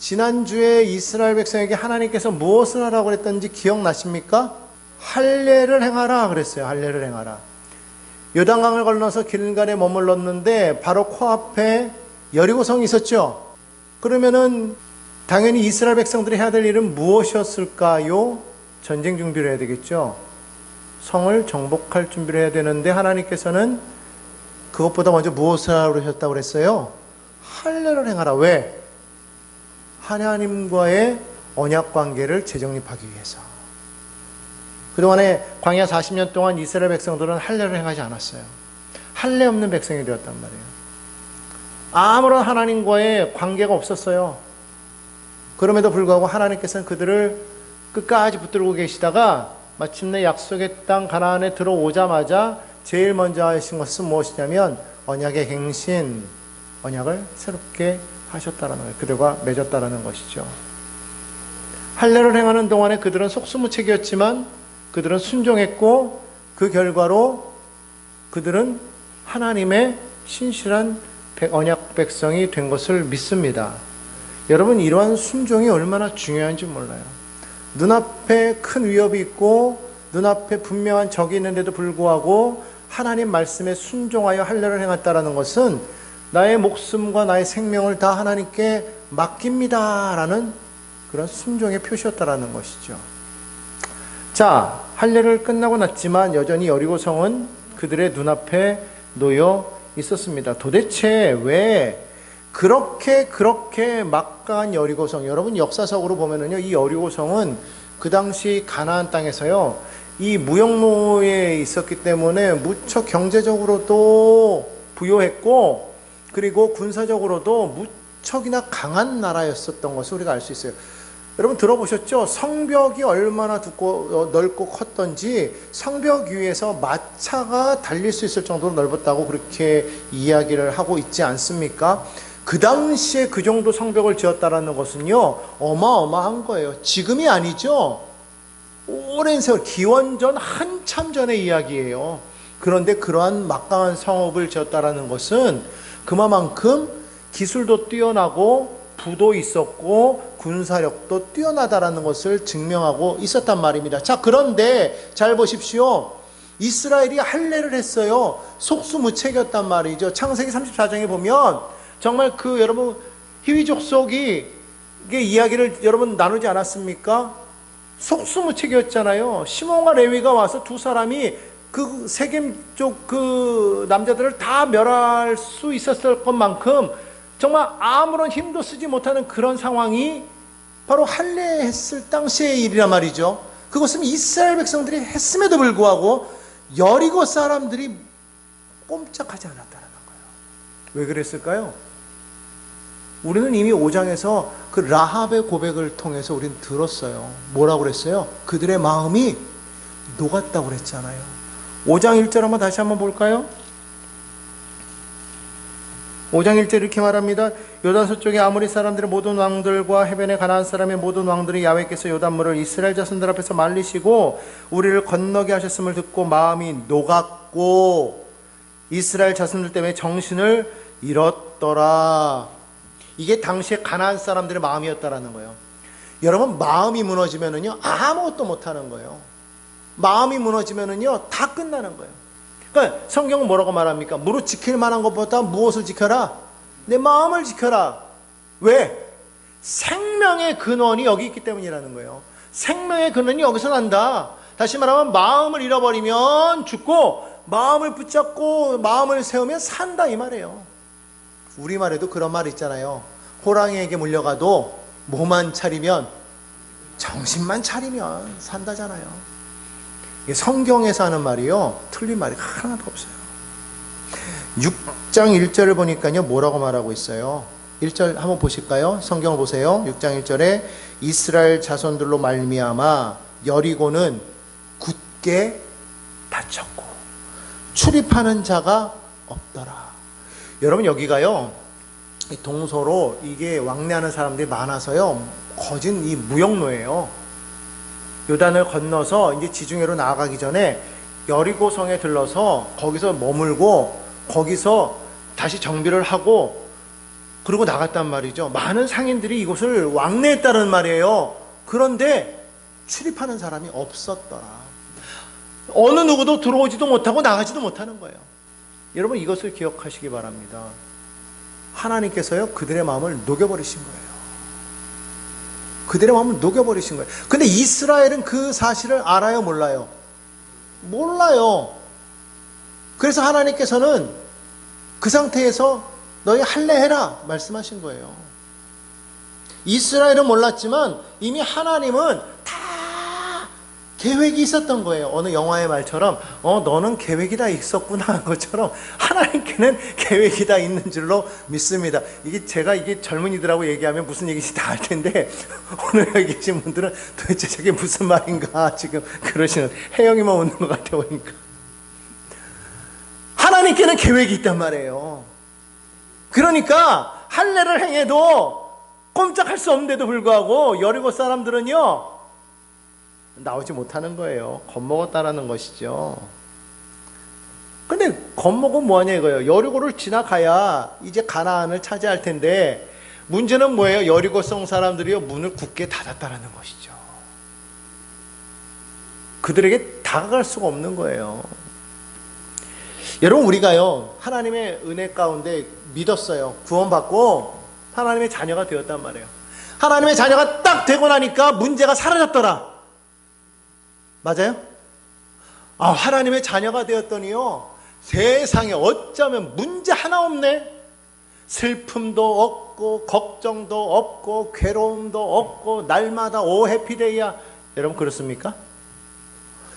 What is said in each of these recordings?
지난주에 이스라엘 백성에게 하나님께서 무엇을 하라고 그랬던지 기억나십니까? 할례를 행하라 그랬어요. 할례를 행하라. 요단강을 건너서 길갈에 머물렀는데 바로 코앞에 여리고성이 있었죠. 그러면은 당연히 이스라엘 백성들이 해야 될 일은 무엇이었을까요? 전쟁 준비를 해야 되겠죠. 성을 정복할 준비를 해야 되는데 하나님께서는 그것보다 먼저 무엇을 하라고 그러셨다고 그랬어요? 할례를 행하라. 왜? 하나님과의 언약 관계를 재정립하기 위해서. 그동안에 광야 40년 동안 이스라엘 백성들은 할례를 행하지 않았어요. 할례 없는 백성이 되었단 말이에요. 아무런 하나님과의 관계가 없었어요. 그럼에도 불구하고 하나님께서는 그들을 끝까지 붙들고 계시다가 마침내 약속의 땅 가나안에 들어오자마자 제일 먼저 하신 것은 무엇이냐면 언약의 갱신, 언약을 새롭게 하셨다라는 거예요. 그들과 맺었다라는 것이죠. 할례를 행하는 동안에 그들은 속수무책이었지만 그들은 순종했고 그 결과로 그들은 하나님의 신실한 언약 백성이 된 것을 믿습니다. 여러분, 이러한 순종이 얼마나 중요한지 몰라요. 눈앞에 큰 위협이 있고 눈앞에 분명한 적이 있는데도 불구하고 하나님 말씀에 순종하여 할례를 행했다라는 것은 나의 목숨과 나의 생명을 다 하나님께 맡깁니다라는 그런 순종의 표시였다라는 것이죠. 자, 할례를 끝나고 났지만 여전히 여리고성은 그들의 눈앞에 놓여 있었습니다. 도대체 왜 그렇게 막강한 여리고성, 여러분 역사적으로 보면은요, 이 여리고성은 그 당시 가나안 땅에서요, 이 무역로에 있었기 때문에 무척 경제적으로도 부유했고 그리고 군사적으로도 무척이나 강한 나라였었던 것을 우리가 알 수 있어요. 여러분 들어보셨죠? 성벽이 얼마나 넓고 컸던지 성벽 위에서 마차가 달릴 수 있을 정도로 넓었다고 그렇게 이야기를 하고 있지 않습니까? 그 당시에 그 정도 성벽을 지었다라는 것은요, 어마어마한 거예요. 지금이 아니죠. 오랜 세월, 기원전 한참 전의 이야기예요. 그런데 그러한 막강한 성읍을 지었다라는 것은 그만큼 기술도 뛰어나고 부도 있었고 군사력도 뛰어나다라는 것을 증명하고 있었단 말입니다. 자, 그런데 잘 보십시오. 이스라엘이 할례를 했어요. 속수무책이었단 말이죠. 창세기 34장에 보면 정말 그 여러분 희위족속이 이야기를 여러분 나누지 않았습니까? 속수무책이었잖아요. 시몬과 레위가 와서 두 사람이 그 세겜 쪽 그 남자들을 다 멸할 수 있었을 것만큼 정말 아무런 힘도 쓰지 못하는 그런 상황이 바로 할례했을 당시의 일이란 말이죠. 그것은 이스라엘 백성들이 했음에도 불구하고 여리고 사람들이 꼼짝하지 않았다는 거예요. 왜 그랬을까요? 우리는 이미 5장에서 그 라합의 고백을 통해서 우리는 들었어요. 뭐라고 그랬어요? 그들의 마음이 녹았다고 그랬잖아요. 5장 1절 한번 다시 한번 볼까요? 5장 1절 이렇게 말합니다. 요단 서쪽의 아모리 사람들의 모든 왕들과 해변의 가나안 사람의 모든 왕들이 야훼께서 요단물을 이스라엘 자손들 앞에서 말리시고 우리를 건너게 하셨음을 듣고 마음이 녹았고 이스라엘 자손들 때문에 정신을 잃었더라. 이게 당시에 가나안 사람들의 마음이었다라는 거예요. 여러분, 마음이 무너지면은요, 아무것도 못하는 거예요. 마음이 무너지면은요, 다 끝나는 거예요. 그러니까 성경은 뭐라고 말합니까? 무릇 지킬 만한 것보다 무엇을 지켜라? 내 마음을 지켜라. 왜? 생명의 근원이 여기 있기 때문이라는 거예요. 생명의 근원이 여기서 난다. 다시 말하면 마음을 잃어버리면 죽고 마음을 붙잡고 마음을 세우면 산다, 이 말이에요. 우리말에도 그런 말 있잖아요. 호랑이에게 물려가도 뭐만 차리면, 정신만 차리면 산다잖아요. 이게 성경에서 하는 말이요, 틀린 말이 하나도 없어요. 6장 1절을 보니까요, 뭐라고 말하고 있어요? 1절 한번 보실까요? 성경을 보세요. 6장 1절에 이스라엘 자손들로 말미암아 여리고는 굳게 닫혔고 출입하는 자가 없더라. 여러분, 여기가요, 동서로 이게 왕래하는 사람들이 많아서요, 거진 이 무역로예요. 요단을 건너서 이제 지중해로 나아가기 전에 여리고성에 들러서 거기서 머물고 거기서 다시 정비를 하고 그러고 나갔단 말이죠. 많은 상인들이 이곳을 왕래했다는 말이에요. 그런데 출입하는 사람이 없었더라. 어느 누구도 들어오지도 못하고 나가지도 못하는 거예요. 여러분, 이것을 기억하시기 바랍니다. 하나님께서요, 그들의 마음을 녹여버리신 거예요. 그들의 마음을 녹여버리신 거예요. 근데 이스라엘은 그 사실을 알아요, 몰라요? 몰라요. 그래서 하나님께서는 그 상태에서 너희 할례해라 말씀하신 거예요. 이스라엘은 몰랐지만 이미 하나님은 다 계획이 있었던 거예요. 어느 영화의 말처럼 너는 계획이 다 있었구나 한 것처럼 하나님께는 계획이 다 있는 줄로 믿습니다. 이게 젊은이들하고 얘기하면 무슨 얘기인지 다 알 텐데 오늘 여기 계신 분들은 도대체 저게 무슨 말인가 지금 그러시는, 혜영이만 웃는 것 같아 보니까. 하나님께는 계획이 있단 말이에요. 그러니까 할례를 행해도 꼼짝할 수 없는데도 불구하고 여리고 사람들은요 나오지 못하는 거예요. 겁먹었다라는 것이죠. 근데 겁먹으면 뭐하냐 이거예요. 여리고를 지나가야 이제 가나안을 차지할 텐데 문제는 뭐예요? 여리고성 사람들이요 문을 굳게 닫았다라는 것이죠. 그들에게 다가갈 수가 없는 거예요. 여러분, 우리가요 하나님의 은혜 가운데 믿었어요. 구원받고 하나님의 자녀가 되었단 말이에요. 하나님의 자녀가 딱 되고 나니까 문제가 사라졌더라. 맞아요? 하나님의 자녀가 되었더니요 세상에 어쩌면 문제 하나 없네. 슬픔도 없고 걱정도 없고 괴로움도 없고 날마다 오 해피데이야. 여러분, 그렇습니까?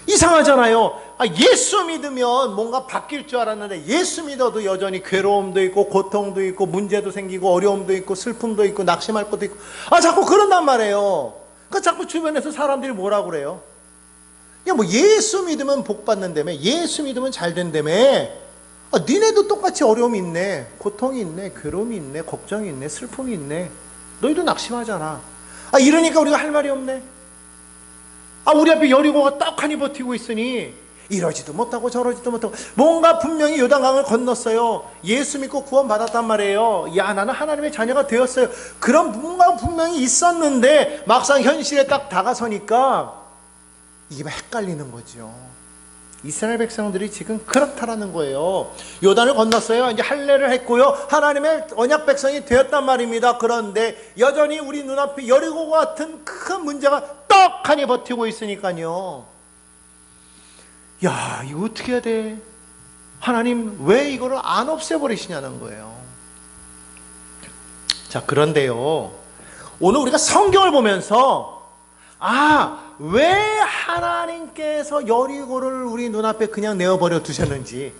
이상하잖아요. 예수 믿으면 뭔가 바뀔 줄 알았는데 예수 믿어도 여전히 괴로움도 있고 고통도 있고 문제도 생기고 어려움도 있고 슬픔도 있고 낙심할 것도 있고 자꾸 그런단 말이에요. 그러니까 자꾸 주변에서 사람들이 뭐라고 그래요? 야, 뭐 예수 믿으면 복 받는다며, 예수 믿으면 잘 된다며. 니네도 똑같이 어려움이 있네, 고통이 있네, 괴로움이 있네, 걱정이 있네, 슬픔이 있네. 너희도 낙심하잖아. 이러니까 우리가 할 말이 없네. 우리 앞에 여리고가 떡하니 버티고 있으니 이러지도 못하고 저러지도 못하고 뭔가 분명히 요단강을 건넜어요. 예수 믿고 구원 받았단 말이에요. 야, 나는 하나님의 자녀가 되었어요. 그런 뭔가 분명히 있었는데 막상 현실에 딱 다가서니까 이게 헷갈리는 거죠. 이스라엘 백성들이 지금 그렇다라는 거예요. 요단을 건넜어요. 이제 할례를 했고요. 하나님의 언약 백성이 되었단 말입니다. 그런데 여전히 우리 눈앞에 여리고와 같은 큰 문제가 떡하니 버티고 있으니까요. 야, 이거 어떻게 해야 돼? 하나님 왜 이거를 안 없애버리시냐는 거예요. 자, 그런데요, 오늘 우리가 성경을 보면서 왜 하나님께서 여리고를 우리 눈앞에 그냥 내어버려 두셨는지,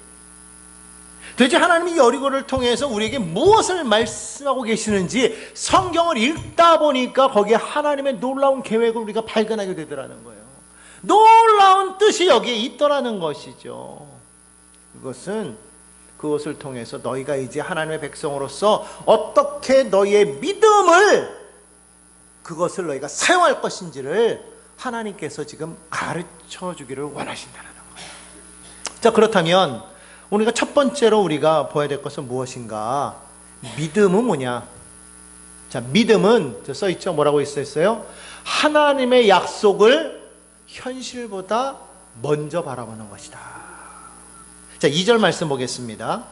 도대체 하나님이 여리고를 통해서 우리에게 무엇을 말씀하고 계시는지 성경을 읽다 보니까 거기에 하나님의 놀라운 계획을 우리가 발견하게 되더라는 거예요. 놀라운 뜻이 여기에 있더라는 것이죠. 그것을 통해서 너희가 이제 하나님의 백성으로서 어떻게 너희의 믿음을, 그것을 너희가 사용할 것인지를 하나님께서 지금 가르쳐 주기를 원하신다는 거예요. 자, 그렇다면 우리가 첫 번째로 우리가 보아야 될 것은 무엇인가? 믿음은 뭐냐? 자, 믿음은 써 있죠. 뭐라고 있어요? 하나님의 약속을 현실보다 먼저 바라보는 것이다. 자, 2절 말씀 보겠습니다.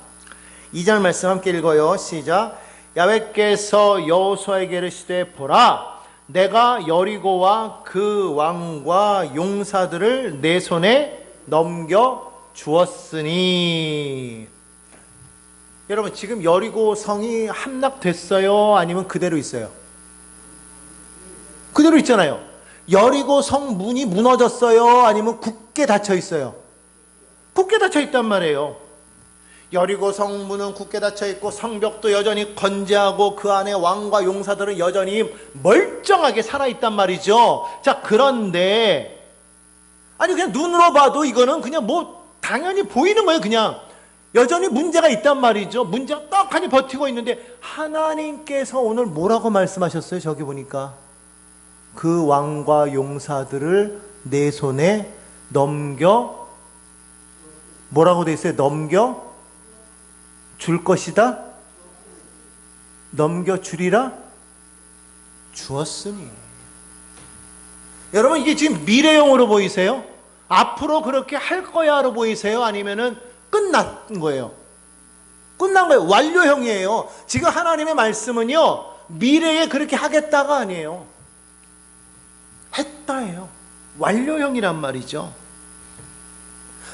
2절 말씀 함께 읽어요. 시작. 야훼께서 여호수아에게 이르시되 보라, 내가 여리고와 그 왕과 용사들을 내 손에 넘겨 주었으니. 여러분, 지금 여리고 성이 함락됐어요? 아니면 그대로 있어요? 그대로 있잖아요. 여리고 성 문이 무너졌어요? 아니면 굳게 닫혀 있어요? 굳게 닫혀 있단 말이에요. 여리고 성문은 굳게 닫혀 있고 성벽도 여전히 건재하고 그 안에 왕과 용사들은 여전히 멀쩡하게 살아있단 말이죠. 자, 그런데 그냥 눈으로 봐도 이거는 그냥 당연히 보이는 거예요. 그냥 여전히 문제가 있단 말이죠. 문제가 떡하니 버티고 있는데 하나님께서 오늘 뭐라고 말씀하셨어요? 저기 보니까 그 왕과 용사들을 내 손에 넘겨, 뭐라고 돼 있어요? 넘겨 줄 것이다? 넘겨주리라 주었으니. 여러분, 이게 지금 미래형으로 보이세요? 앞으로 그렇게 할 거야로 보이세요? 아니면은 끝난 거예요? 끝난 거예요. 완료형이에요. 지금 하나님의 말씀은요, 미래에 그렇게 하겠다가 아니에요. 했다예요. 완료형이란 말이죠.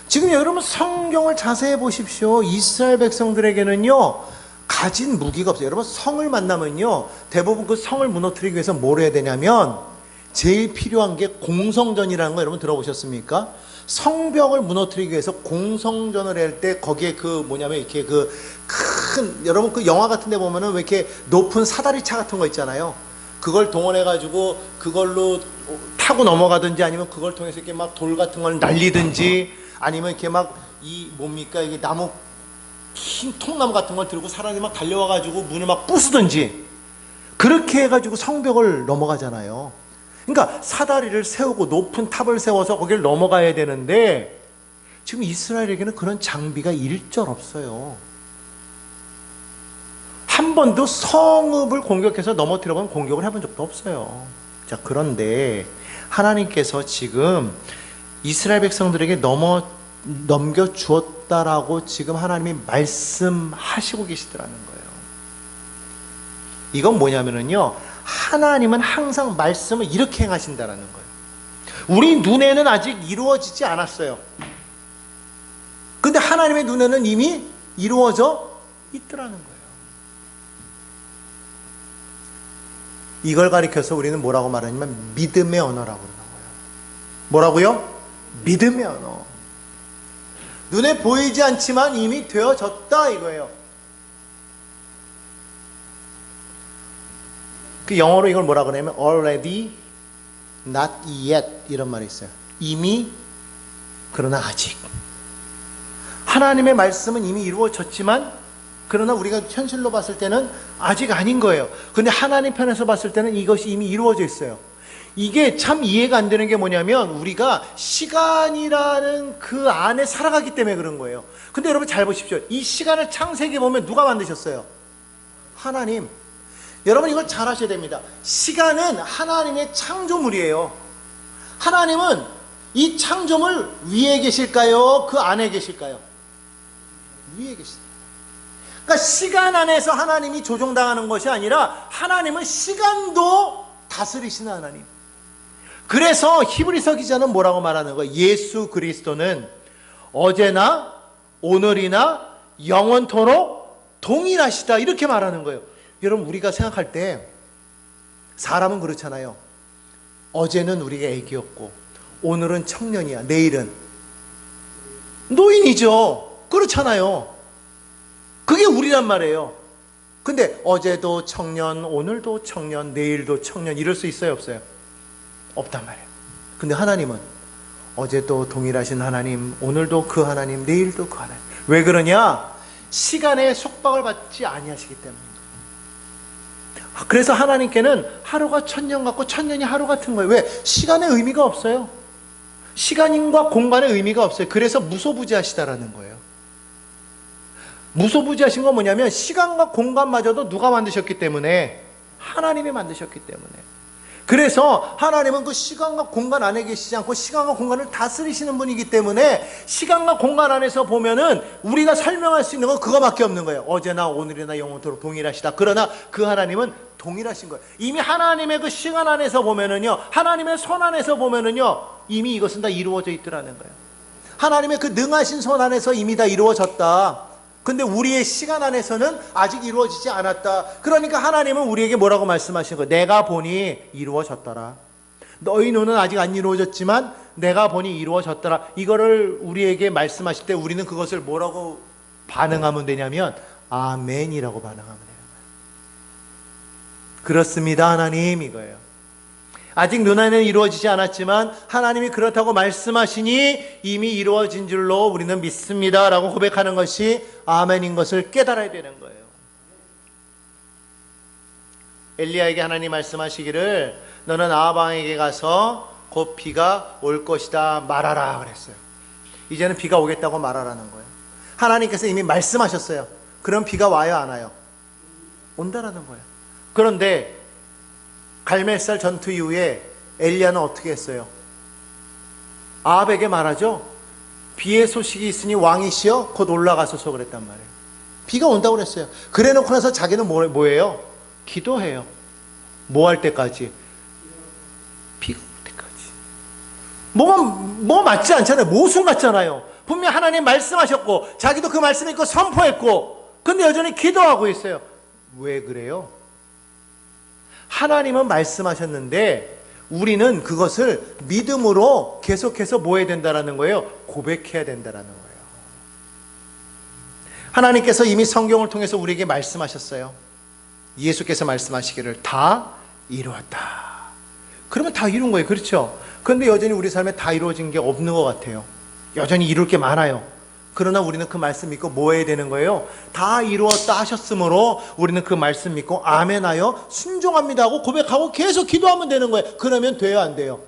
지금 여러분 성경을 자세히 보십시오. 이스라엘 백성들에게는요, 가진 무기가 없어요. 여러분, 성을 만나면요, 대부분 그 성을 무너뜨리기 위해서 뭘 해야 되냐면, 제일 필요한 게 공성전이라는 거 여러분 들어보셨습니까? 성벽을 무너뜨리기 위해서 공성전을 할 때 거기에 그 뭐냐면 이렇게 그 큰, 여러분 그 영화 같은 데 보면은 왜 이렇게 높은 사다리차 같은 거 있잖아요. 그걸 동원해가지고 그걸로 타고 넘어가든지 아니면 그걸 통해서 이렇게 막 돌 같은 걸 날리든지 아니면 이렇게 막 이 뭡니까 이게 나무 흰 통나무 같은 걸 들고 사람이 막 달려와가지고 문을 막 부수든지 그렇게 해가지고 성벽을 넘어가잖아요. 그러니까 사다리를 세우고 높은 탑을 세워서 거기를 넘어가야 되는데 지금 이스라엘에게는 그런 장비가 일절 없어요. 한 번도 성읍을 공격해서 넘어뜨려본 공격을 해본 적도 없어요. 자, 그런데 하나님께서 지금 이스라엘 백성들에게 넘겨주었다라고 지금 하나님이 말씀하시고 계시더라는 거예요. 이건 뭐냐면요, 하나님은 항상 말씀을 이렇게 행하신다라는 거예요. 우리 눈에는 아직 이루어지지 않았어요. 근데 하나님의 눈에는 이미 이루어져 있더라는 거예요. 이걸 가리켜서 우리는 뭐라고 말하냐면 믿음의 언어라고 그러는 거예요. 뭐라고요? 믿음의 언어. 눈에 보이지 않지만 이미 되어졌다 이거예요. 그 영어로 이걸 뭐라고 하냐면 already, not yet 이런 말이 있어요. 이미, 그러나 아직. 하나님의 말씀은 이미 이루어졌지만 그러나 우리가 현실로 봤을 때는 아직 아닌 거예요. 근데 하나님 편에서 봤을 때는 이것이 이미 이루어져 있어요. 이게 참 이해가 안 되는 게 뭐냐면 우리가 시간이라는 그 안에 살아가기 때문에 그런 거예요. 근데 여러분 잘 보십시오. 이 시간을 창세기 보면 누가 만드셨어요? 하나님. 여러분 이걸 잘 아셔야 됩니다. 시간은 하나님의 창조물이에요. 하나님은 이 창조물 위에 계실까요? 그 안에 계실까요? 위에 계십니다. 그러니까 시간 안에서 하나님이 조종당하는 것이 아니라 하나님은 시간도 다스리시는 하나님. 그래서 히브리서 기자는 뭐라고 말하는 거예요? 예수 그리스도는 어제나 오늘이나 영원토록 동일하시다 이렇게 말하는 거예요. 여러분 우리가 생각할 때 사람은 그렇잖아요. 어제는 우리가 애기였고 오늘은 청년이야. 내일은 노인이죠. 그렇잖아요. 그게 우리란 말이에요. 근데 어제도 청년, 오늘도 청년, 내일도 청년 이럴 수 있어요? 없어요? 없단 말이에요. 근데 하나님은 어제도 동일하신 하나님, 오늘도 그 하나님, 내일도 그 하나님. 왜 그러냐? 시간에 속박을 받지 아니하시기 때문입니다. 그래서 하나님께는 하루가 천년 같고 천년이 하루 같은 거예요. 왜? 시간의 의미가 없어요. 시간과 공간의 의미가 없어요. 그래서 무소부지하시다라는 거예요. 무소부지하신 건 뭐냐면 시간과 공간마저도 누가 만드셨기 때문에? 하나님이 만드셨기 때문에. 그래서 하나님은 그 시간과 공간 안에 계시지 않고 시간과 공간을 다스리시는 분이기 때문에 시간과 공간 안에서 보면은 우리가 설명할 수 있는 건 그거밖에 없는 거예요. 어제나 오늘이나 영원토록 동일하시다. 그러나 그 하나님은 동일하신 거예요. 이미 하나님의 그 시간 안에서 보면은요, 하나님의 손 안에서 보면은요, 이미 이것은 다 이루어져 있더라는 거예요. 하나님의 그 능하신 손 안에서 이미 다 이루어졌다. 근데 우리의 시간 안에서는 아직 이루어지지 않았다. 그러니까 하나님은 우리에게 뭐라고 말씀하시는 거예요? 내가 보니 이루어졌더라. 너희 눈은 아직 안 이루어졌지만 내가 보니 이루어졌더라. 이거를 우리에게 말씀하실 때 우리는 그것을 뭐라고 반응하면 되냐면 아멘이라고 반응하면 돼요. 그렇습니다 하나님 이거예요. 아직 눈에는 이루어지지 않았지만 하나님이 그렇다고 말씀하시니 이미 이루어진 줄로 우리는 믿습니다 라고 고백하는 것이 아멘인 것을 깨달아야 되는 거예요. 엘리야에게 하나님 말씀하시기를 너는 아합왕에게 가서 곧 비가 올 것이다 말하라 그랬어요. 이제는 비가 오겠다고 말하라는 거예요. 하나님께서 이미 말씀하셨어요. 그럼 비가 와요 안 와요? 온다라는 거예요. 그런데 갈멜살 전투 이후에 엘리야는 어떻게 했어요? 아합에게 말하죠. 비의 소식이 있으니 왕이시여 곧 올라가소서 그랬단 말이에요. 비가 온다고 그랬어요. 그래 놓고 나서 자기는 뭐예요? 기도해요. 뭐 할 때까지? 비가 올 때까지. 뭐가 맞지 않잖아요. 모순 같잖아요. 분명 하나님 말씀하셨고 자기도 그 말씀 읽고 선포했고 근데 여전히 기도하고 있어요. 왜 그래요? 하나님은 말씀하셨는데 우리는 그것을 믿음으로 계속해서 뭐 해야 된다는 거예요? 고백해야 된다는 거예요. 하나님께서 이미 성경을 통해서 우리에게 말씀하셨어요. 예수께서 말씀하시기를 다 이루었다. 그러면 다 이룬 거예요. 그렇죠? 그런데 여전히 우리 삶에 다 이루어진 게 없는 것 같아요. 여전히 이룰 게 많아요. 그러나 우리는 그 말씀 믿고 뭐 해야 되는 거예요? 다 이루었다 하셨으므로 우리는 그 말씀 믿고 아멘하여 순종합니다 하고 고백하고 계속 기도하면 되는 거예요. 그러면 돼요, 안 돼요?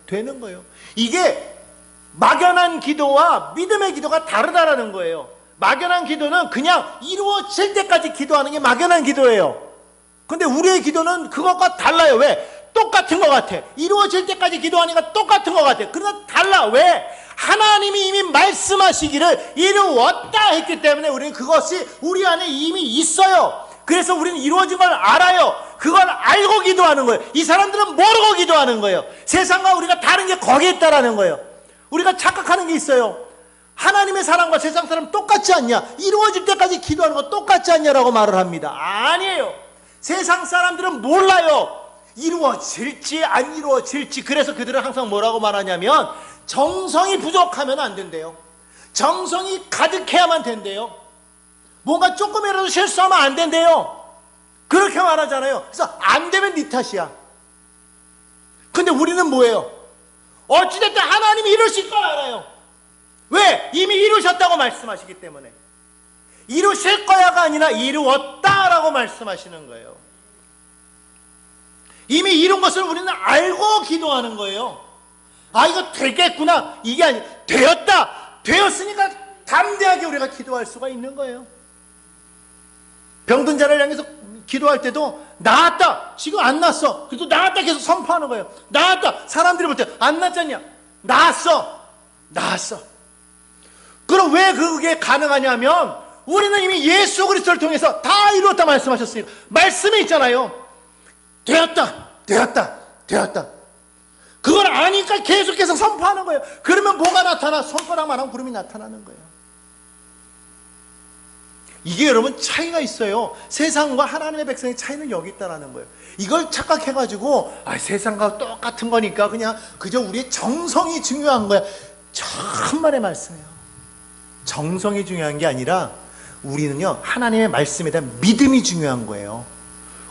되는 거예요. 이게 막연한 기도와 믿음의 기도가 다르다라는 거예요. 막연한 기도는 그냥 이루어질 때까지 기도하는 게 막연한 기도예요. 근데 우리의 기도는 그것과 달라요. 왜? 똑같은 것 같아. 이루어질 때까지 기도하니까 똑같은 것 같아. 그러나 달라. 왜? 하나님이 이미 말씀하시기를 이루었다 했기 때문에 우리는 그것이 우리 안에 이미 있어요. 그래서 우리는 이루어진 걸 알아요. 그걸 알고 기도하는 거예요. 이 사람들은 모르고 기도하는 거예요. 세상과 우리가 다른 게 거기에 있다라는 거예요. 우리가 착각하는 게 있어요. 하나님의 사람과 세상 사람 똑같지 않냐? 이루어질 때까지 기도하는 거 똑같지 않냐라고 말을 합니다. 아니에요. 세상 사람들은 몰라요. 이루어질지 안 이루어질지. 그래서 그들은 항상 뭐라고 말하냐면 정성이 부족하면 안 된대요. 정성이 가득해야만 된대요. 뭔가 조금이라도 실수하면 안 된대요. 그렇게 말하잖아요. 그래서 안 되면 네 탓이야. 근데 우리는 뭐예요? 어찌됐든 하나님이 이루실 걸 알아요. 왜? 이미 이루셨다고 말씀하시기 때문에. 이루실 거야가 아니라 이루었다라고 말씀하시는 거예요. 이미 이룬 것을 우리는 알고 기도하는 거예요. 아, 이거 되겠구나. 이게 아니라 되었다. 되었으니까 담대하게 우리가 기도할 수가 있는 거예요. 병든 자를 향해서 기도할 때도 나았다. 지금 안 났어. 그래도 나았다 계속 선포하는 거예요. 나았다. 사람들이 볼 때 안 났잖냐. 나았어. 나았어. 그럼 왜 그게 가능하냐면 우리는 이미 예수 그리스도를 통해서 다 이루었다 말씀하셨으니까. 말씀이 있잖아요. 되었다. 되었다. 되었다. 그걸 아니까 계속해서 선포하는 거예요. 그러면 뭐가 나타나? 손가락만 하면 구름이 나타나는 거예요. 이게 여러분 차이가 있어요. 세상과 하나님의 백성의 차이는 여기 있다라는 거예요. 이걸 착각해가지고 세상과 똑같은 거니까 그냥 그저 우리의 정성이 중요한 거야. 천만의 말씀이에요. 정성이 중요한 게 아니라 우리는요 하나님의 말씀에 대한 믿음이 중요한 거예요.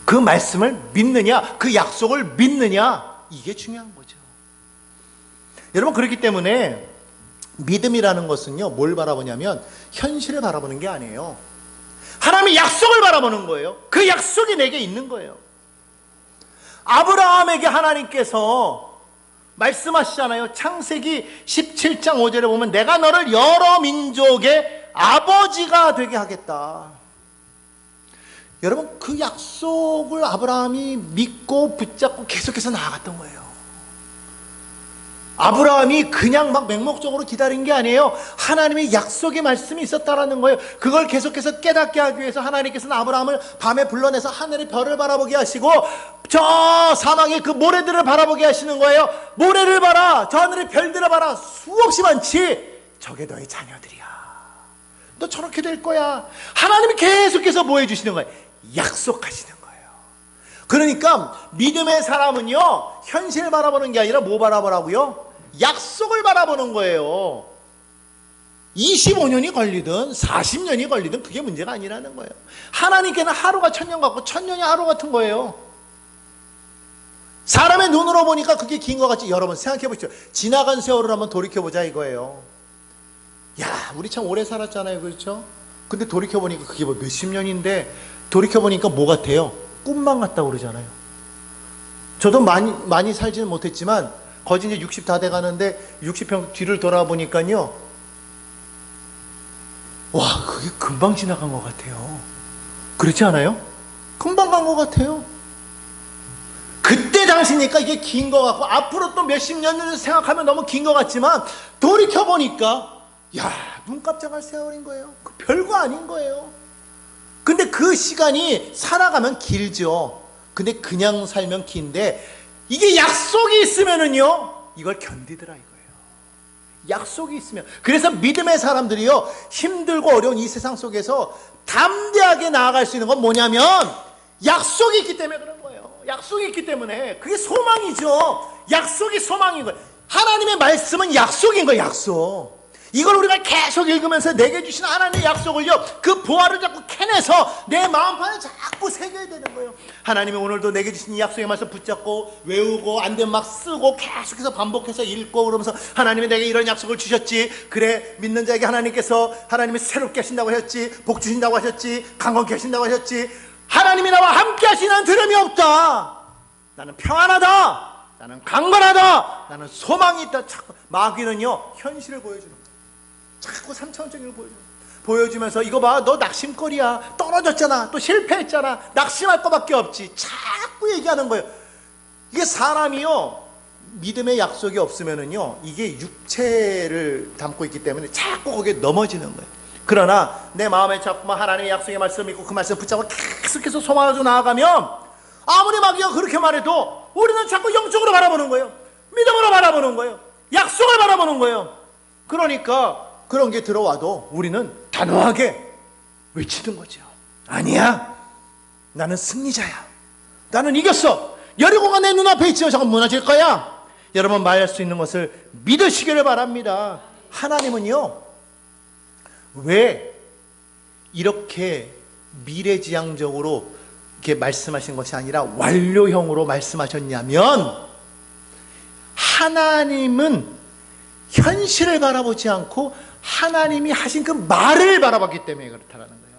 그 말씀을 믿느냐, 그 약속을 믿느냐, 이게 중요한 거죠. 여러분, 그렇기 때문에 믿음이라는 것은요 뭘 바라보냐면 현실을 바라보는 게 아니에요. 하나님의 약속을 바라보는 거예요. 그 약속이 내게 있는 거예요. 아브라함에게 하나님께서 말씀하시잖아요. 창세기 17장 5절에 보면 내가 너를 여러 민족의 아버지가 되게 하겠다. 여러분, 그 약속을 아브라함이 믿고 붙잡고 계속해서 나아갔던 거예요. 아브라함이 그냥 막 맹목적으로 기다린 게 아니에요. 하나님의 약속의 말씀이 있었다라는 거예요. 그걸 계속해서 깨닫게 하기 위해서 하나님께서는 아브라함을 밤에 불러내서 하늘의 별을 바라보게 하시고 저 사막의 그 모래들을 바라보게 하시는 거예요. 모래를 봐라, 저 하늘의 별들을 봐라, 수없이 많지. 저게 너의 자녀들이야. 너 저렇게 될 거야. 하나님이 계속해서 뭐 해주시는 거예요? 약속하시는 거예요. 그러니까 믿음의 사람은요 현실을 바라보는 게 아니라 뭐 바라보라고요? 약속을 바라보는 거예요. 25년이 걸리든 40년이 걸리든 그게 문제가 아니라는 거예요. 하나님께는 하루가 1000년 같고 1000년이 하루 같은 거예요. 사람의 눈으로 보니까 그게 긴 것 같지. 여러분 생각해 보십시오. 지나간 세월을 한번 돌이켜보자 이거예요. 야, 우리 참 오래 살았잖아요, 그렇죠? 근데 돌이켜보니까 그게 뭐 몇십 년인데 돌이켜보니까 뭐 같아요? 꿈만 같다고 그러잖아요. 저도 많이 살지는 못했지만 거진 이제 60 다 돼가는데 60평 뒤를 돌아보니까요, 와, 그게 금방 지나간 것 같아요. 그렇지 않아요? 금방 간 것 같아요. 그때 당시니까 이게 긴 것 같고 앞으로 또 몇십 년을 생각하면 너무 긴 것 같지만 돌이켜보니까 야, 눈 깜짝할 세월인 거예요. 그 별거 아닌 거예요. 근데 그 시간이 살아가면 길죠. 근데 그냥 살면 긴데 이게 약속이 있으면은요 이걸 견디더라 이거예요. 약속이 있으면. 그래서 믿음의 사람들이요 힘들고 어려운 이 세상 속에서 담대하게 나아갈 수 있는 건 뭐냐면 약속이 있기 때문에 그런 거예요. 약속이 있기 때문에. 그게 소망이죠. 약속이 소망인 거예요. 하나님의 말씀은 약속인 거예요. 약속. 이걸 우리가 계속 읽으면서 내게 주신 하나님의 약속을요 그 보화를 자꾸 캐내서 내 마음판에 자꾸 새겨야 되는 거예요. 하나님이 오늘도 내게 주신 이 약속의 말씀 붙잡고 외우고 안 되면 막 쓰고 계속해서 반복해서 읽고 그러면서 하나님이 내게 이런 약속을 주셨지. 그래, 믿는 자에게 하나님께서 하나님이 새롭게 하신다고 하셨지. 복 주신다고 하셨지. 강건케 하신다고 하셨지. 하나님이 나와 함께 하시는 들음이 없다. 나는 평안하다. 나는 강건하다. 나는 소망이 있다. 자꾸 마귀는요 현실을 보여주는 거예요. 자꾸 3차원적인 걸 보여주면서 이거 봐, 너 낙심거리야. 떨어졌잖아. 또 실패했잖아. 낙심할 거밖에 없지. 자꾸 얘기하는 거예요. 이게 사람이요 믿음의 약속이 없으면은요 이게 육체를 담고 있기 때문에 자꾸 거기에 넘어지는 거예요. 그러나 내 마음에 자꾸만 하나님의 약속의 말씀이 있고 그 말씀 붙잡고 계속해서 소망을 가지고 나아가면 아무리 마귀가 그렇게 말해도 우리는 자꾸 영적으로 바라보는 거예요. 믿음으로 바라보는 거예요. 약속을 바라보는 거예요. 그러니까 그런 게 들어와도 우리는 단호하게 외치는 거죠. 아니야, 나는 승리자야. 나는 이겼어. 여리고가 내 눈앞에 있지만 잠깐 무너질 거야. 여러분 말할 수 있는 것을 믿으시기를 바랍니다. 하나님은요 왜 이렇게 미래지향적으로 이렇게 말씀하신 것이 아니라 완료형으로 말씀하셨냐면 하나님은 현실을 바라보지 않고 하나님이 하신 그 말을 바라봤기 때문에 그렇다는 거예요.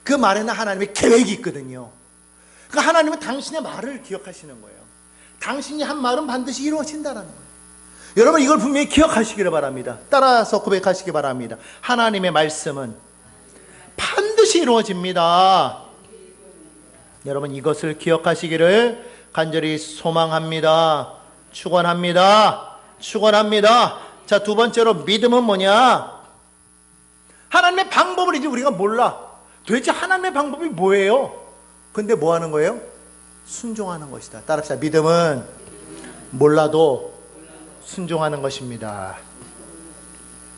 그 말에는 하나님의 계획이 있거든요. 그러니까 하나님은 당신의 말을 기억하시는 거예요. 당신이 한 말은 반드시 이루어진다는 거예요. 여러분 이걸 분명히 기억하시기를 바랍니다. 따라서 고백하시기 바랍니다. 하나님의 말씀은 반드시 이루어집니다. 여러분 이것을 기억하시기를 간절히 소망합니다. 축원합니다. 축원합니다. 자, 두 번째로 믿음은 뭐냐? 하나님의 방법을 이제 우리가 몰라. 도대체 하나님의 방법이 뭐예요? 근데 뭐 하는 거예요? 순종하는 것이다. 따라합시다. 믿음은 몰라도 순종하는 것입니다.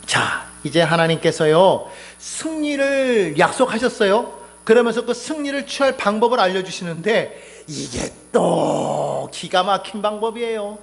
자, 이제 하나님께서요 승리를 약속하셨어요. 그러면서 그 승리를 취할 방법을 알려주시는데 이게 또 기가 막힌 방법이에요.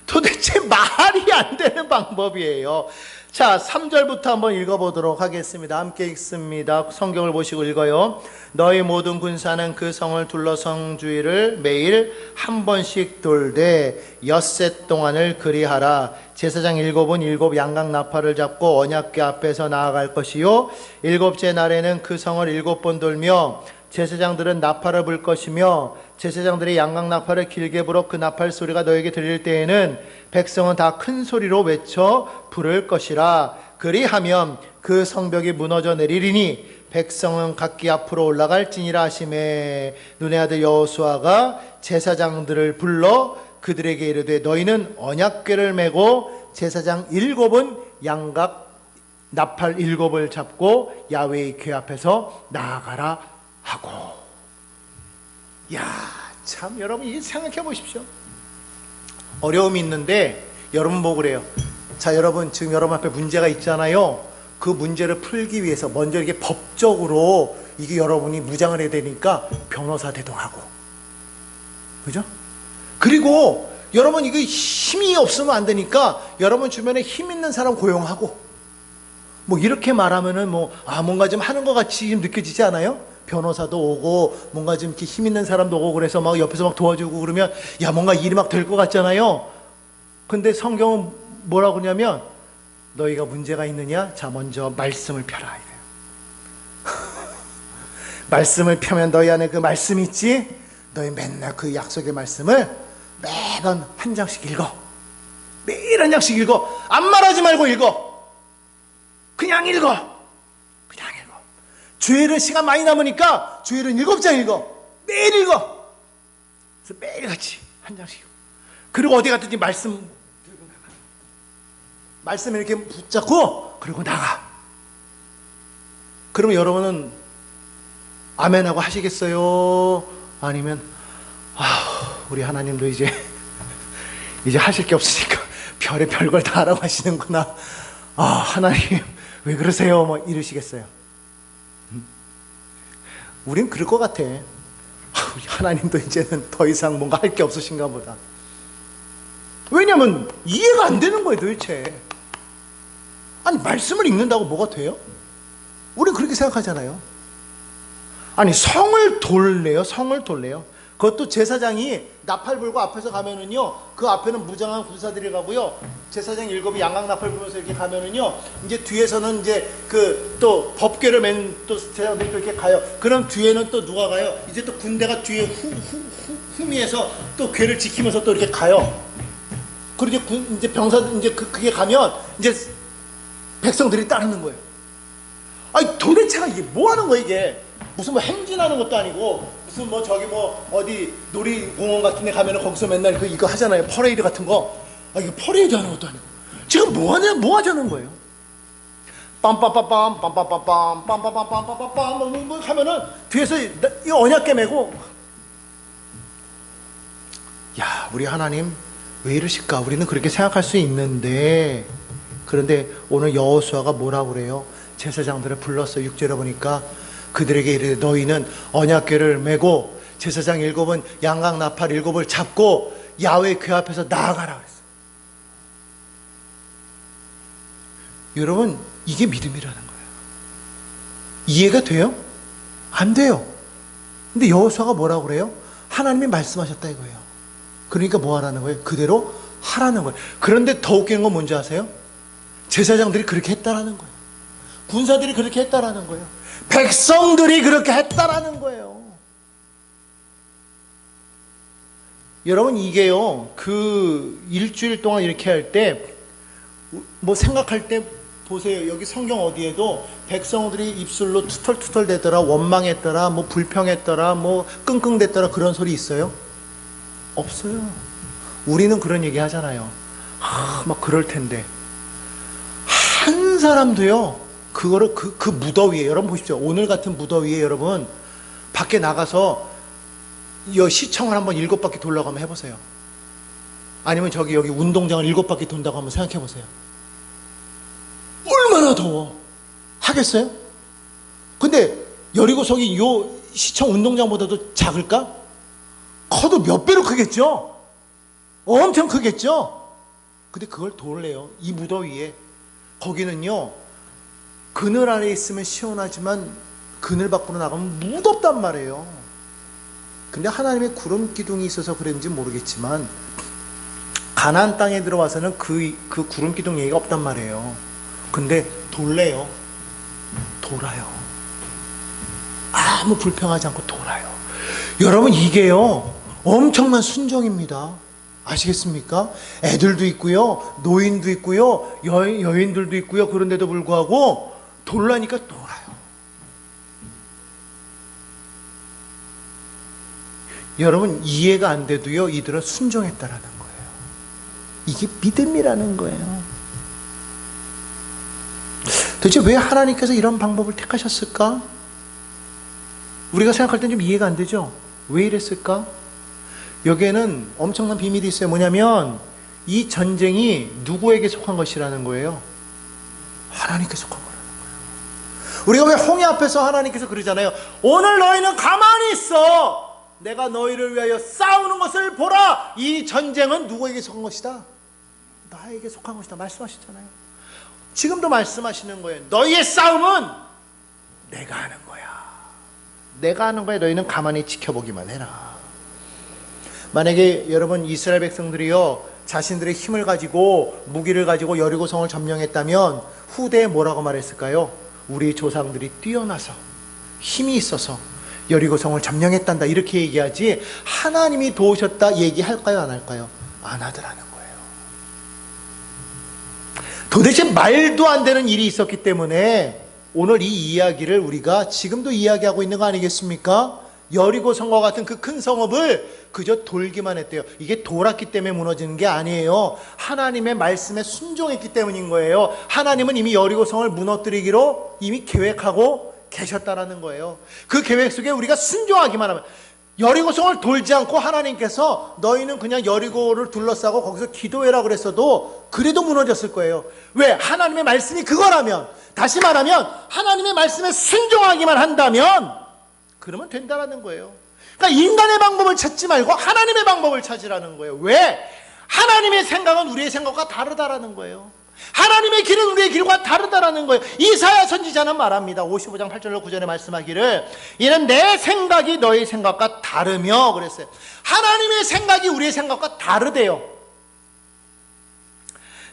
도대체 말이 안 되는 방법이에요. 자, 3절부터 한번 읽어보도록 하겠습니다. 함께 읽습니다. 성경을 보시고 읽어요. 너희 모든 군사는 그 성을 둘러성 주위를 매일 한 번씩 돌되 엿새 동안을 그리하라. 제사장 7은 7 양각 나팔을 잡고 언약궤 앞에서 나아갈 것이요 일곱째 날에는 그 성을 7번 돌며 제사장들은 나팔을 불 것이며 제사장들이 양각 나팔을 길게 불어 그 나팔 소리가 너에게 들릴 때에는 백성은 다 큰 소리로 외쳐 부를 것이라. 그리하면 그 성벽이 무너져 내리리니 백성은 각기 앞으로 올라갈지니라 하시매 눈의 아들 여호수아가 제사장들을 불러 그들에게 이르되 너희는 언약궤를 메고 제사장 7은 양각 나팔 7을 잡고 야훼의 궤 앞에서 나아가라 하고. 야, 참 여러분 이 생각해 보십시오. 어려움이 있는데 여러분 보고 그래요. 자, 여러분 지금 여러분 앞에 문제가 있잖아요. 그 문제를 풀기 위해서 먼저 이렇게 법적으로 이게 여러분이 무장을 해야 되니까 변호사 대동하고, 그죠? 그리고 여러분 이게 힘이 없으면 안 되니까 여러분 주변에 힘 있는 사람 고용하고, 뭐 이렇게 말하면은 뭔가 좀 하는 것 같이 느껴지지 않아요? 변호사도 오고 뭔가 좀 이렇게 힘 있는 사람도 오고 그래서 막 옆에서 막 도와주고 그러면 야 뭔가 일이 막 될 것 같잖아요. 근데 성경은 뭐라고 그러냐면 너희가 문제가 있느냐? 자, 먼저 말씀을 펴라 이래요. 말씀을 펴면 너희 안에 그 말씀이 있지? 너희 맨날 그 약속의 말씀을 매번 한 장씩 읽어. 매일 한 장씩 읽어. 안 말하지 말고 읽어. 그냥 읽어. 그냥 읽어. 주일은 시간 많이 남으니까 주일은 7장 읽어. 매일 읽어. 그래서 매일 같이 한 장씩. 그리고 어디 갔든지 말씀 들고 나가. 말씀 이렇게 붙잡고 그리고 나가. 그러면 여러분은 아멘하고 하시겠어요? 아니면 우리 하나님도 이제 하실 게 없으니까 별의 별걸 다 하라고 하시는구나. 하나님 왜 그러세요? 뭐 이러시겠어요? 우린 그럴 것 같아. 우리 하나님도 이제는 더 이상 뭔가 할 게 없으신가 보다. 왜냐면 이해가 안 되는 거예요 도대체. 아니 말씀을 읽는다고 뭐가 돼요? 우린 그렇게 생각하잖아요. 아니 성을 돌래요. 성을 돌래요. 그것도 제사장이 나팔 불고 앞에서 가면은요, 그 앞에는 무장한 군사들이 가고요, 제사장 일곱이 양각 나팔 불면서 이렇게 가면은요, 이제 뒤에서는 이제 그 또 법궤를 맨 또 제사장들이 또 이렇게 가요. 그럼 뒤에는 또 누가 가요? 이제 또 군대가 뒤에 후미에서 또 궤를 지키면서 또 이렇게 가요. 그리고 이제 병사들 이제 그게 가면 이제 백성들이 따르는 거예요. 아니 도대체가 이게 뭐 하는 거야 이게? 무슨 뭐 행진하는 것도 아니고 무슨 뭐 저기 뭐 어디 놀이공원 같은 데 가면은 거기서 맨날 이거 하잖아요. 퍼레이드 같은 거. 이거 퍼레이드 하는 것도 아니고. 지금 뭐 하자는 거예요? 빰빰빰빰 빰빰빰빰 빰빰빰빰빰빰빰 뭐 하면은 뒤에서 이 언약궤 메고, 야 우리 하나님 왜 이러실까? 우리는 그렇게 생각할 수 있는데, 그런데 오늘 여호수아가 뭐라고 그래요? 제사장들을 불렀어요. 6절에 보니까 그들에게 이르되 너희는 언약궤를 메고 제사장 일곱은 양각 나팔 일곱을 잡고 야훼 궤 앞에서 나아가라 그랬어요. 여러분 이게 믿음이라는 거예요. 이해가 돼요? 안 돼요. 근데 여호수아가 뭐라고 그래요? 하나님이 말씀하셨다 이거예요. 그러니까 뭐 하라는 거예요? 그대로 하라는 거예요. 그런데 더 웃기는 건 뭔지 아세요? 제사장들이 그렇게 했다라는 거예요. 군사들이 그렇게 했다라는 거예요. 백성들이 그렇게 했다라는 거예요. 여러분 이게요, 그 일주일 동안 이렇게 할 때 뭐 생각할 때 보세요. 여기 성경 어디에도 백성들이 입술로 투털투털 대더라, 원망했더라, 뭐 불평했더라, 뭐 끙끙댔더라 그런 소리 있어요? 없어요. 우리는 그런 얘기 하잖아요. 막 그럴 텐데 한 사람도요 그거를 그 무더위에, 여러분 보십시오. 오늘 같은 무더위에 여러분 밖에 나가서 이 시청을 한번 7바퀴 돌라고 한번 해보세요. 아니면 여기 운동장을 7바퀴 돈다고 한번 생각해 보세요. 얼마나 더워 하겠어요? 근데 여리고성이 요 시청 운동장보다도 작을까? 커도 몇 배로 크겠죠? 엄청 크겠죠? 근데 그걸 돌래요. 이 무더위에. 거기는요 그늘 아래 있으면 시원하지만 그늘 밖으로 나가면 무덥단 말이에요. 근데 하나님의 구름 기둥이 있어서 그런지 모르겠지만 가나안 땅에 들어와서는 그 구름 기둥 얘기가 없단 말이에요. 근데 돌래요. 돌아요. 아무 불평하지 않고 돌아요. 여러분 이게요 엄청난 순종입니다. 아시겠습니까? 애들도 있고요, 노인도 있고요, 여인들도 있고요. 그런데도 불구하고 돌라니까 돌아요. 여러분 이해가 안 돼도요 이들은 순종했다라는 거예요. 이게 믿음이라는 거예요. 도대체 왜 하나님께서 이런 방법을 택하셨을까? 우리가 생각할 땐 좀 이해가 안 되죠? 왜 이랬을까? 여기에는 엄청난 비밀이 있어요. 뭐냐면 이 전쟁이 누구에게 속한 것이라는 거예요? 하나님께 속한 거라는 거예요. 우리가 왜 홍해 앞에서 하나님께서 그러잖아요. 오늘 너희는 가만히 있어. 내가 너희를 위하여 싸우는 것을 보라. 이 전쟁은 누구에게 속한 것이다? 나에게 속한 것이다 말씀하셨잖아요. 지금도 말씀하시는 거예요. 너희의 싸움은 내가 하는 거야. 내가 하는 거야. 너희는 가만히 지켜보기만 해라. 만약에 여러분 이스라엘 백성들이요 자신들의 힘을 가지고 무기를 가지고 여리고성을 점령했다면 후대에 뭐라고 말했을까요? 우리 조상들이 뛰어나서 힘이 있어서 여리고성을 점령했단다 이렇게 얘기하지, 하나님이 도우셨다 얘기할까요 안 할까요? 안 하더라는 거예요. 도대체 말도 안 되는 일이 있었기 때문에 오늘 이 이야기를 우리가 지금도 이야기하고 있는 거 아니겠습니까? 여리고 성과 같은 그 큰 성읍을 그저 돌기만 했대요. 이게 돌았기 때문에 무너지는 게 아니에요. 하나님의 말씀에 순종했기 때문인 거예요. 하나님은 이미 여리고 성을 무너뜨리기로 이미 계획하고 계셨다라는 거예요. 그 계획 속에 우리가 순종하기만 하면, 여리고성을 돌지 않고 하나님께서 너희는 그냥 여리고를 둘러싸고 거기서 기도해라 그랬어도 그래도 무너졌을 거예요. 왜? 하나님의 말씀이 그거라면, 다시 말하면 하나님의 말씀에 순종하기만 한다면 그러면 된다라는 거예요. 그러니까 인간의 방법을 찾지 말고 하나님의 방법을 찾으라는 거예요. 왜? 하나님의 생각은 우리의 생각과 다르다라는 거예요. 하나님의 길은 우리의 길과 다르다라는 거예요. 이사야 선지자는 말합니다. 55장 8절로 9절에 말씀하기를, 이는 내 생각이 너희 생각과 다르며 그랬어요. 하나님의 생각이 우리의 생각과 다르대요.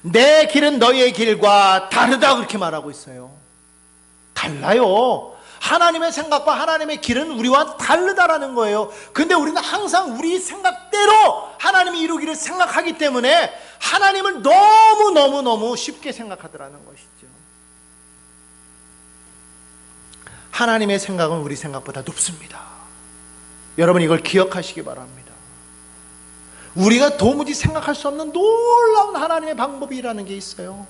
내 길은 너희의 길과 다르다 그렇게 말하고 있어요. 달라요. 하나님의 생각과 하나님의 길은 우리와 다르다라는 거예요. 근데 우리는 항상 우리 생각대로 하나님이 이루기를 생각하기 때문에 하나님을 너무너무 쉽게 생각하더라는 것이죠. 하나님의 생각은 우리 생각보다 높습니다. 여러분 이걸 기억하시기 바랍니다. 우리가 도무지 생각할 수 없는 놀라운 하나님의 방법이라는 게 있어요.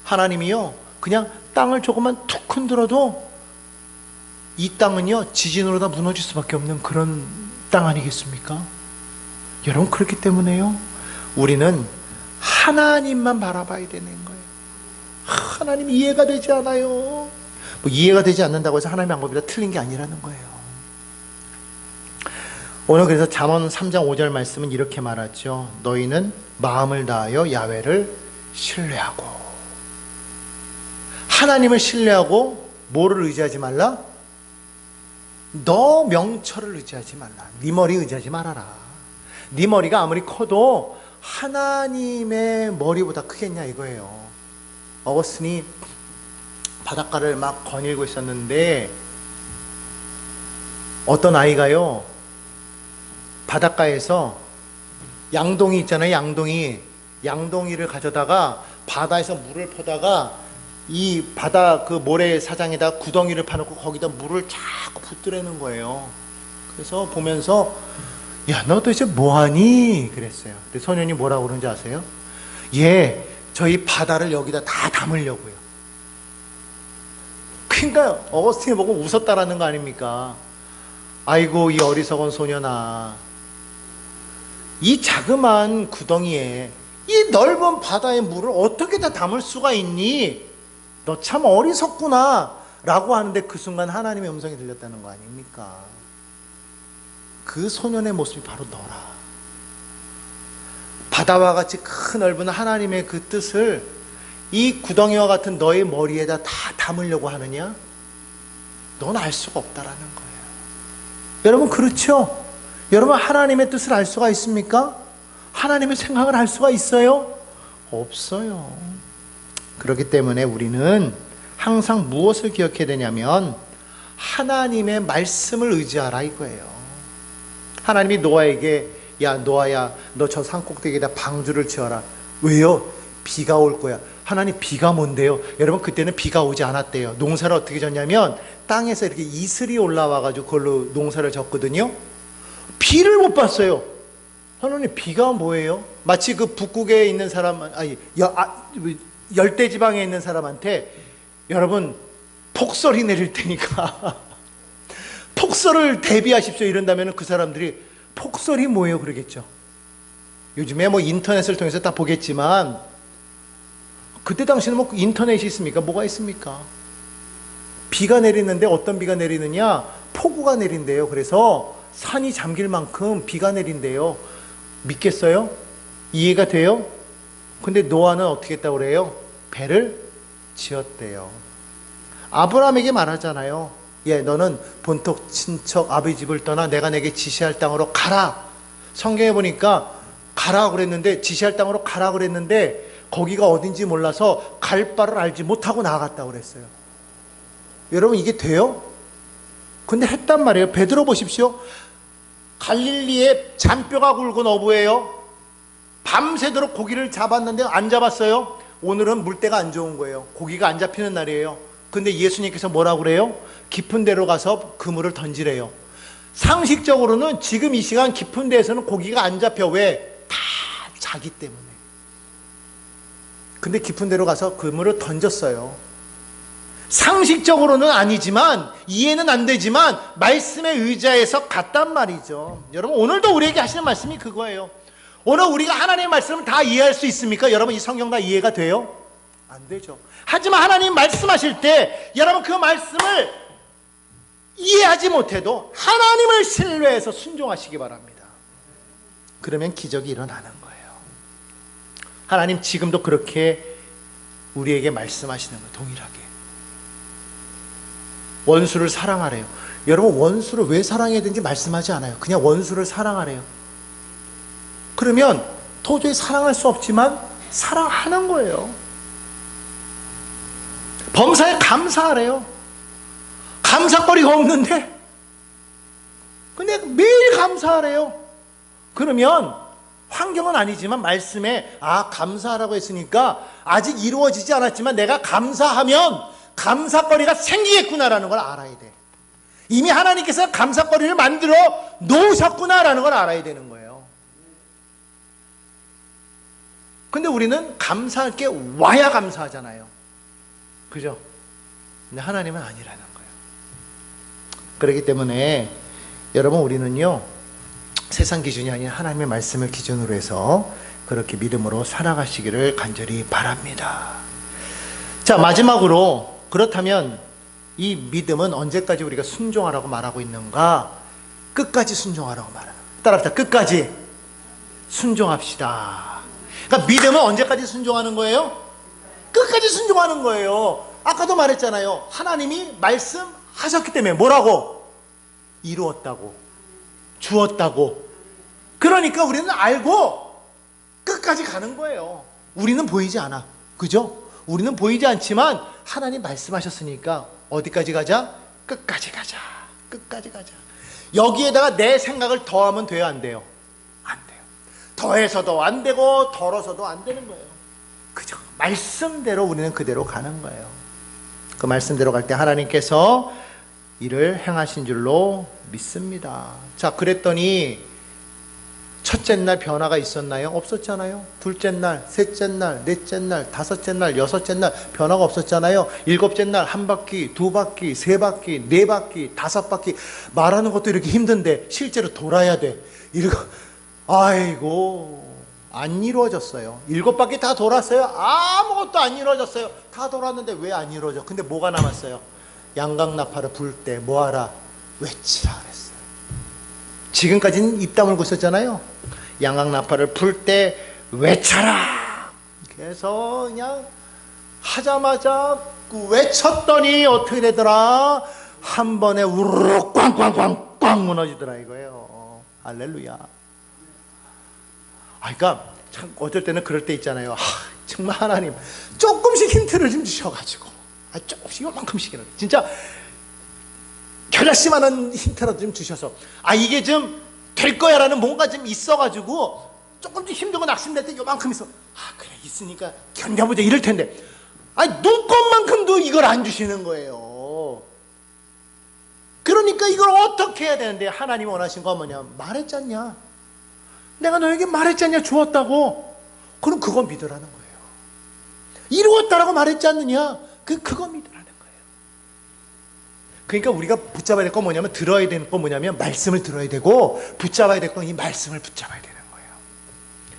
하나님이요, 그냥 땅을 조금만 툭 흔들어도 이 땅은요 지진으로 다 무너질 수밖에 없는 그런 땅 아니겠습니까? 여러분 그렇기 때문에요, 우리는 하나님만 바라봐야 되는 거예요. 하나님 이해가 되지 않아요. 뭐 이해가 되지 않는다고 해서 하나님의 방법이 다 틀린 게 아니라는 거예요. 오늘 그래서 잠언 3장 5절 말씀은 이렇게 말하죠. 너희는 마음을 다하여 야훼를 신뢰하고. 하나님을 신뢰하고 뭐를 의지하지 말라? 너 명철을 의지하지 말라. 네 머리 의지하지 말아라. 네 머리가 아무리 커도 하나님의 머리보다 크겠냐 이거예요. 어거스틴이 바닷가를 막 거닐고 있었는데 어떤 아이가요 바닷가에서 양동이 있잖아요. 양동이를 가져다가 바다에서 물을 퍼다가 이 바다 그 모래사장에다 구덩이를 파놓고 거기다 물을 자꾸 붓더라는 거예요. 그래서 보면서 야, 너 도대체 뭐하니? 그랬어요. 근데 소년이 뭐라고 그러는지 아세요? 예, 저희 바다를 여기다 다 담으려고요. 그러니까 어거스틴이 보고 웃었다라는 거 아닙니까? 아이고 이 어리석은 소년아, 이 자그마한 구덩이에 이 넓은 바다의 물을 어떻게 다 담을 수가 있니? 너 참 어리석구나 라고 하는데 그 순간 하나님의 음성이 들렸다는 거 아닙니까? 그 소년의 모습이 바로 너라. 바다와 같이 큰 넓은 하나님의 그 뜻을 이 구덩이와 같은 너의 머리에다 다 담으려고 하느냐? 넌 알 수가 없다라는 거예요. 여러분 그렇죠? 여러분 하나님의 뜻을 알 수가 있습니까? 하나님의 생각을 알 수가 있어요? 없어요. 그렇기 때문에 우리는 항상 무엇을 기억해야 되냐면 하나님의 말씀을 의지하라 이거예요. 하나님이 노아에게 야 노아야 너 저 산꼭대기에다 방주를 지어라. 왜요? 비가 올 거야. 하나님 비가 뭔데요? 여러분 그때는 비가 오지 않았대요. 농사를 어떻게 졌냐면 땅에서 이렇게 이슬이 올라와가지고 그걸로 농사를 졌거든요. 비를 못 봤어요. 하나님 비가 뭐예요? 마치 그 북극에 있는 사람, 열대지방에 있는 사람한테 여러분 폭설이 내릴 테니까 폭설을 대비하십시오 이런다면 그 사람들이 폭설이 뭐예요? 그러겠죠. 요즘에 뭐 인터넷을 통해서 다 보겠지만 그때 당시에는 뭐 인터넷이 있습니까? 뭐가 있습니까? 비가 내리는데 어떤 비가 내리느냐? 폭우가 내린대요. 그래서 산이 잠길 만큼 비가 내린대요. 믿겠어요? 이해가 돼요? 근데 노아는 어떻게 했다고 그래요? 배를 지었대요. 아브라함에게 말하잖아요. 예, 너는 본토 친척 아버지 집을 떠나 내가 내게 지시할 땅으로 가라. 성경에 보니까 가라 그랬는데 지시할 땅으로 가라 그랬는데 거기가 어딘지 몰라서 갈 바를 알지 못하고 나아갔다고 그랬어요. 여러분 이게 돼요? 근데 했단 말이에요. 베드로 보십시오. 갈릴리에 잔뼈가 굵은 어부예요. 밤새도록 고기를 잡았는데 안 잡았어요. 오늘은 물때가 안 좋은 거예요. 고기가 안 잡히는 날이에요. 근데 예수님께서 뭐라고 그래요? 깊은 데로 가서 그물을 던지래요. 상식적으로는 지금 이 시간 깊은 데에서는 고기가 안 잡혀. 왜? 다 자기 때문에. 근데 깊은 데로 가서 그물을 던졌어요. 상식적으로는 아니지만, 이해는 안 되지만 말씀에 의지해서 갔단 말이죠. 여러분, 오늘도 우리에게 하시는 말씀이 그거예요. 오늘 우리가 하나님의 말씀을 다 이해할 수 있습니까? 여러분, 이 성경 다 이해가 돼요? 안 되죠. 하지만 하나님 말씀하실 때 여러분 그 말씀을 이해하지 못해도 하나님을 신뢰해서 순종하시기 바랍니다. 그러면 기적이 일어나는 거예요. 하나님 지금도 그렇게 우리에게 말씀하시는 거예요. 동일하게. 원수를 사랑하래요. 여러분, 원수를 왜 사랑해야 되는지 말씀하지 않아요. 그냥 원수를 사랑하래요. 그러면 도저히 사랑할 수 없지만 사랑하는 거예요. 범사에 감사하래요. 감사거리가 없는데 근데 매일 감사하래요. 그러면 환경은 아니지만 말씀에 감사하라고 했으니까 아직 이루어지지 않았지만 내가 감사하면 감사거리가 생기겠구나라는 걸 알아야 돼. 이미 하나님께서 감사거리를 만들어 놓으셨구나라는 걸 알아야 되는 거예요. 근데 우리는 감사할 게 와야 감사하잖아요. 그죠? 근데 하나님은 아니라는 거예요. 그렇기 때문에 여러분, 우리는요 세상 기준이 아닌 하나님의 말씀을 기준으로 해서 그렇게 믿음으로 살아가시기를 간절히 바랍니다. 자, 마지막으로, 그렇다면 이 믿음은 언제까지 우리가 순종하라고 말하고 있는가? 끝까지 순종하라고 말합니다. 따라합시다. 끝까지 순종합시다. 그러니까 믿음은 언제까지 순종하는 거예요? 끝까지 순종하는 거예요. 아까도 말했잖아요. 하나님이 말씀하셨기 때문에 뭐라고? 이루었다고, 주었다고. 그러니까 우리는 알고 끝까지 가는 거예요. 우리는 보이지 않아. 그죠? 우리는 보이지 않지만 하나님 말씀하셨으니까 어디까지 가자? 끝까지 가자. 끝까지 가자. 여기에다가 내 생각을 더하면 돼요, 안 돼요? 안 돼요. 더해서도 안 되고 덜어서도 안 되는 거예요. 그죠? 말씀대로 우리는 그대로 가는 거예요. 그 말씀대로 갈 때 하나님께서 일을 행하신 줄로 믿습니다. 자, 그랬더니 첫째 날 변화가 있었나요? 없었잖아요. 둘째 날, 셋째 날, 넷째 날, 다섯째 날, 여섯째 날 변화가 없었잖아요. 일곱째 날 한 바퀴, 두 바퀴, 세 바퀴, 네 바퀴, 다섯 바퀴. 말하는 것도 이렇게 힘든데 실제로 돌아야 돼. 아이고, 안 이루어졌어요. 일곱 바퀴 다 돌았어요. 아무것도 안 이루어졌어요. 다 돌았는데 왜 안 이루어져? 근데 뭐가 남았어요? 양강나팔을 불 때 뭐하라? 외치라 그랬어요. 지금까지는 입 다물고 있었잖아요. 양강나팔을 불 때 외쳐라. 그래서 그냥 하자마자 외쳤더니 어떻게 되더라? 한 번에 우르르 꽝꽝꽝꽝 무너지더라 이거예요. 할렐루야. 그러니까 참 어쩔 때는 그럴 때 있잖아요. 정말 하나님 조금씩 힌트를 좀 주셔가지고 조금씩 요만큼씩이라도 진짜 결심하는 힌트라도 좀 주셔서 이게 좀 될 거야 라는 뭔가 좀 있어가지고 조금 좀 힘들고 낙심될 때 요만큼 있어. 그래 있으니까 견뎌보자 이럴 텐데 눈 것만큼도 이걸 안 주시는 거예요. 그러니까 이걸 어떻게 해야 되는데 하나님이 원하신 건 뭐냐? 말했잖냐? 내가 너에게 말했잖냐? 주었다고. 그럼 그거 믿으라는 거예요. 이루었다라고 말했지 않느냐? 그거 믿으라는 거예요. 그러니까 우리가 붙잡아야 될 건 뭐냐면, 들어야 되는 건 뭐냐면 말씀을 들어야 되고, 붙잡아야 될 건 이 말씀을 붙잡아야 되는 거예요.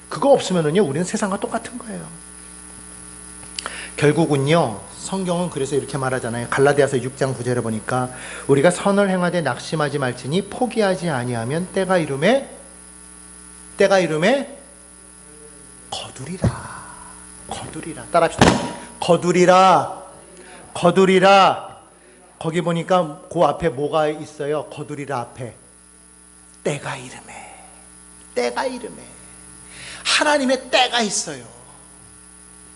그거 없으면은요 우리는 세상과 똑같은 거예요. 결국은요 성경은 그래서 이렇게 말하잖아요. 갈라디아서 6장 9절에 보니까 우리가 선을 행하되 낙심하지 말지니 포기하지 아니하면 때가 이름에 거두리라. 따라합시다. 거두리라. 거기 보니까 그 앞에 뭐가 있어요? 거두리라 앞에 때가 이름에 하나님의 때가 있어요.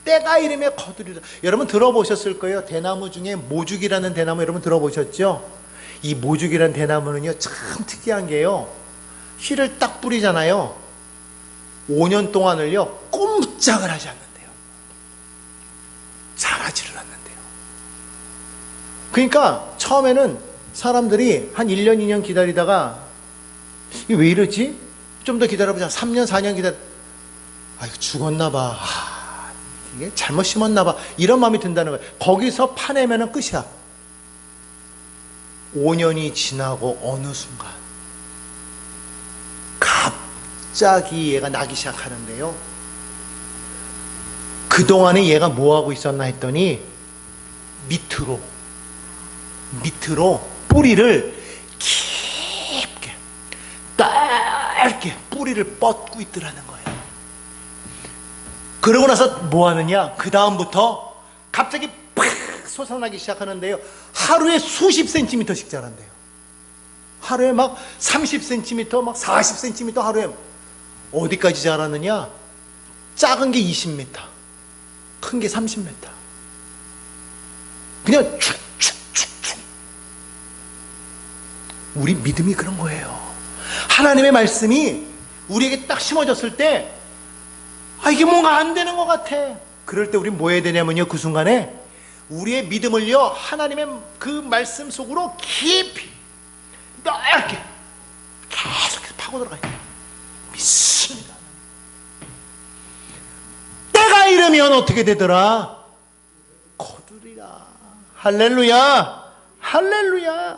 때가 이름에 거두리라. 여러분 들어보셨을 거예요. 대나무 중에 모죽이라는 대나무 여러분 들어보셨죠? 이 모죽이라는 대나무는요 참 특이한 게요, 씨를 딱 뿌리잖아요. 5년 동안을요 꼼짝을 하지 않는데요. 자라지를 않는데요. 그러니까 처음에는 사람들이 한 1년, 2년 기다리다가 이게 왜 이러지? 좀 더 기다려보자. 3년, 4년 기다려. 이거 죽었나 봐. 이게 잘못 심었나 봐. 이런 마음이 든다는 거예요. 거기서 파내면은 끝이야. 5년이 지나고 어느 순간 갑자기 얘가 나기 시작하는데요. 그동안에 얘가 뭐하고 있었나 했더니 밑으로 뿌리를 깊게 짧게 뿌리를 뻗고 있더라는 거예요. 그러고 나서 뭐 하느냐? 그 다음부터 갑자기 팍 솟아나기 시작하는데요. 하루에 수십 센티미터씩 자란대요. 하루에 막 30cm, 막 40cm 하루에. 어디까지 자라느냐? 작은 게 20m, 큰 게 30m. 그냥 축축축축. 우리 믿음이 그런 거예요. 하나님의 말씀이 우리에게 딱 심어졌을 때 이게 뭔가 안 되는 것 같아. 그럴 때 우리 뭐 해야 되냐면요, 그 순간에 우리의 믿음을요 하나님의 그 말씀 속으로 깊이 넓게 계속해서 파고 들어가야 돼요. 믿습니다. 때가 이르면 어떻게 되더라? 거두리라. 할렐루야, 할렐루야.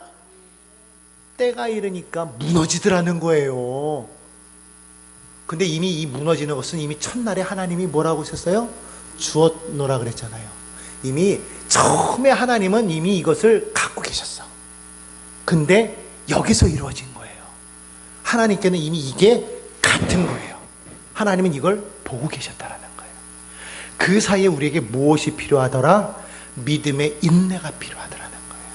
때가 이르니까 무너지더라는 거예요. 근데 이미 이 무너지는 것은 이미 첫날에 하나님이 뭐라고 하셨어요? 주었노라 그랬잖아요. 이미 처음에 하나님은 이미 이것을 갖고 계셨어. 근데 여기서 이루어진 거예요. 하나님께는 이미 이게 같은 거예요. 하나님은 이걸 보고 계셨다라는 거예요. 그 사이에 우리에게 무엇이 필요하더라? 믿음의 인내가 필요하더라는 거예요.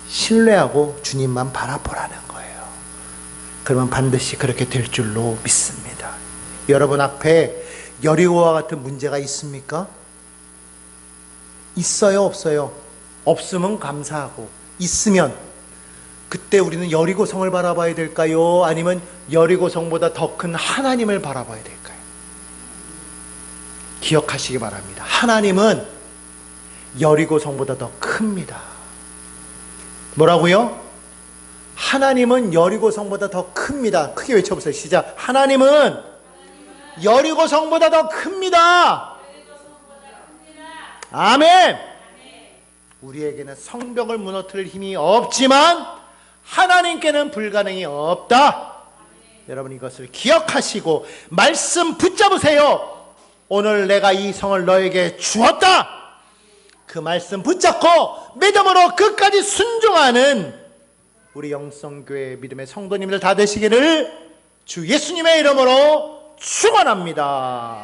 신뢰하고 주님만 바라보라는 거예요. 그러면 반드시 그렇게 될 줄로 믿습니다. 여러분 앞에 여리고와 같은 문제가 있습니까? 있어요, 없어요? 없으면 감사하고, 있으면 그때 우리는 여리고 성을 바라봐야 될까요? 아니면 여리고 성보다 더 큰 하나님을 바라봐야 될까요? 기억하시기 바랍니다. 하나님은 여리고 성보다 더 큽니다. 뭐라고요? 하나님은 여리고 성보다 더 큽니다. 크게 외쳐보세요. 시작. 하나님은 여리고 성보다 더 큽니다. 아멘. 우리에게는 성벽을 무너뜨릴 힘이 없지만 하나님께는 불가능이 없다. 여러분 이것을 기억하시고 말씀 붙잡으세요. 오늘 내가 이 성을 너에게 주었다. 그 말씀 붙잡고 믿음으로 끝까지 순종하는 우리 영성교회 믿음의 성도님들 다 되시기를 주 예수님의 이름으로 축원합니다.